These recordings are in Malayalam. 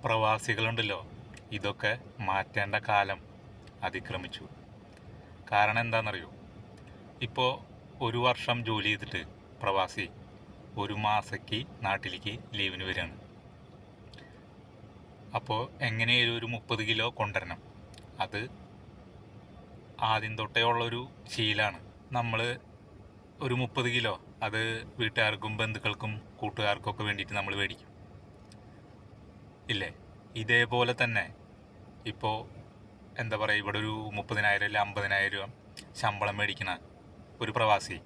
പ്രവാസികളുണ്ടല്ലോ, ഇതൊക്കെ മാറ്റേണ്ട കാലം അതിക്രമിച്ചു. കാരണം എന്താണെന്നറിയോ? ഇപ്പോൾ ഒരു വർഷം ജോലി ചെയ്തിട്ട് പ്രവാസി ഒരു മാസത്തേക്ക് നാട്ടിലേക്ക് ലീവിന് വരികയാണ്. അപ്പോൾ എങ്ങനെയും ഒരു 30 കിലോ കൊണ്ടുവരണം. അത് ആദ്യം തൊട്ടേ ഉള്ളൊരു ശീലമാണ്. നമ്മൾ ഒരു 30 കിലോ അത് വീട്ടുകാർക്കും ബന്ധുക്കൾക്കും കൂട്ടുകാർക്കൊക്കെ വേണ്ടിയിട്ട് നമ്മൾ മേടിക്കും ഇല്ലേ? ഇതേപോലെ തന്നെ ഇപ്പോൾ എന്താ പറയുക, ഇവിടെ ഒരു 30,000 അല്ല 50,000 രൂപ ശമ്പളം മേടിക്കണ ഒരു പ്രവാസി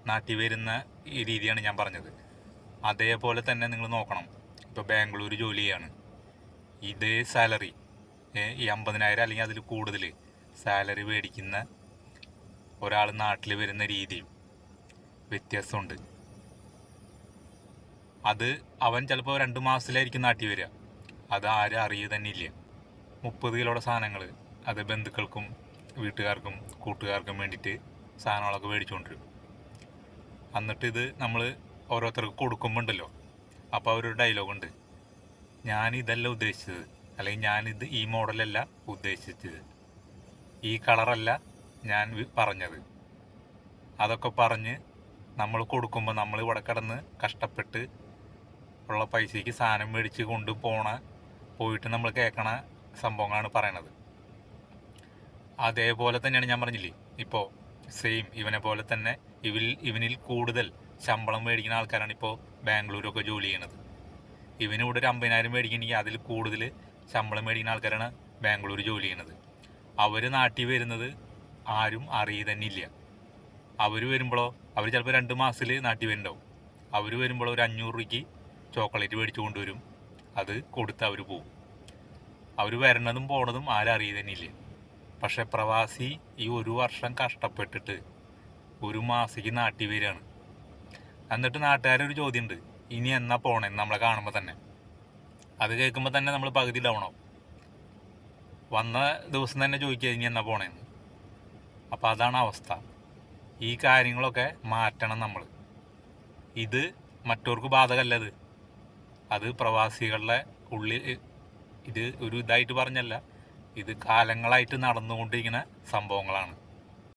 നാട്ടിൽ വരുന്ന ഈ രീതിയാണ് ഞാൻ പറഞ്ഞത്. അതേപോലെ തന്നെ നിങ്ങൾ നോക്കണം. ഇപ്പോൾ ബാംഗ്ലൂർ ജോലി ചെയ്യാണ്, ഇതേ സാലറി ഈ 50,000 അല്ലെങ്കിൽ അതിൽ കൂടുതൽ സാലറി മേടിക്കുന്ന ഒരാൾ നാട്ടിൽ വരുന്ന രീതിയും വ്യത്യാസമുണ്ട്. അത് അവൻ ചിലപ്പോൾ 2 മാസത്തിലായിരിക്കും നാട്ടിൽ വരിക. അത് ആരും അറിയുക തന്നെ ഇല്ല. 30 കിലോയുടെ സാധനങ്ങൾ അത് ബന്ധുക്കൾക്കും വീട്ടുകാർക്കും കൂട്ടുകാർക്കും വേണ്ടിയിട്ട് സാധനങ്ങളൊക്കെ മേടിച്ചുകൊണ്ടിരും. എന്നിട്ട് ഇത് നമ്മൾ ഓരോരുത്തർക്ക് കൊടുക്കുമ്പോൾ ഉണ്ടല്ലോ, അപ്പോൾ അവരൊരു ഡയലോഗുണ്ട്, ഞാനിതല്ല ഉദ്ദേശിച്ചത്, അല്ലെങ്കിൽ ഞാനിത് ഈ മോഡലല്ല ഉദ്ദേശിച്ചത്, ഈ കളറല്ല ഞാൻ പറഞ്ഞത്. അതൊക്കെ പറഞ്ഞ് നമ്മൾ കൊടുക്കുമ്പോൾ നമ്മൾ ഇവിടെ കിടന്ന് കഷ്ടപ്പെട്ട് ഉള്ള പൈസയ്ക്ക് സാധനം മേടിച്ച് പോയിട്ട് നമ്മൾ കേൾക്കണ സംഭവങ്ങളാണ് പറയണത്. അതേപോലെ തന്നെയാണ് ഞാൻ പറഞ്ഞില്ലേ, ഇപ്പോൾ സെയിം ഇവനെ പോലെ തന്നെ ഇവനിൽ കൂടുതൽ ശമ്പളം മേടിക്കുന്ന ആൾക്കാരാണ് ഇപ്പോൾ ബാംഗ്ലൂരൊക്കെ ജോലി ചെയ്യണത്. ഇവനിവിടെ ഒരു 50,000 മേടിക്കണമെങ്കിൽ അതിൽ കൂടുതൽ ശമ്പളം മേടിക്കുന്ന ആൾക്കാരാണ് ബാംഗ്ലൂർ ജോലി ചെയ്യണത്. അവർ നാട്ടിൽ വരുന്നത് ആരും അറിയുക തന്നെ ഇല്ല. അവർ വരുമ്പോഴോ അവർ ചിലപ്പോൾ 2 മാസത്തിൽ നാട്ടിൽ വരുന്നുണ്ടാവും. അവർ വരുമ്പോൾ ഒരു 500 രൂപയ്ക്ക് ചോക്ലേറ്റ് മേടിച്ചു കൊണ്ടുവരും. അത് കൊടുത്ത് അവർ പോവും. അവർ വരണതും പോണതും ആരും അറിയുക തന്നെ ഇല്ല. പക്ഷെ പ്രവാസി ഈ ഒരു വർഷം കഷ്ടപ്പെട്ടിട്ട് ഒരു മാസത്തേക്ക് നാട്ടിൽ വരികയാണ്. എന്നിട്ട് നാട്ടുകാരൊരു ചോദ്യമുണ്ട്, ഇനി എന്നാ പോണേന്ന് നമ്മളെ കാണുമ്പോൾ തന്നെ. അത് കേൾക്കുമ്പോൾ തന്നെ നമ്മൾ പകുതി ഡൗണാവും. വന്ന ദിവസം തന്നെ ചോദിക്കുക ഇനി എന്നാ പോണേന്ന്. അപ്പം അതാണ് അവസ്ഥ. ഈ കാര്യങ്ങളൊക്കെ മാറ്റണം നമ്മൾ. ഇത് മറ്റവർക്ക് ബാധകമല്ലത്. അത് പ്രവാസികളുടെ ഉള്ളിൽ ഇത് ഒരു ഇതായിട്ട് പറഞ്ഞല്ല, ഇത് കാലങ്ങളായിട്ട് നടന്നുകൊണ്ടിരിക്കുന്ന സംഭവങ്ങളാണ്.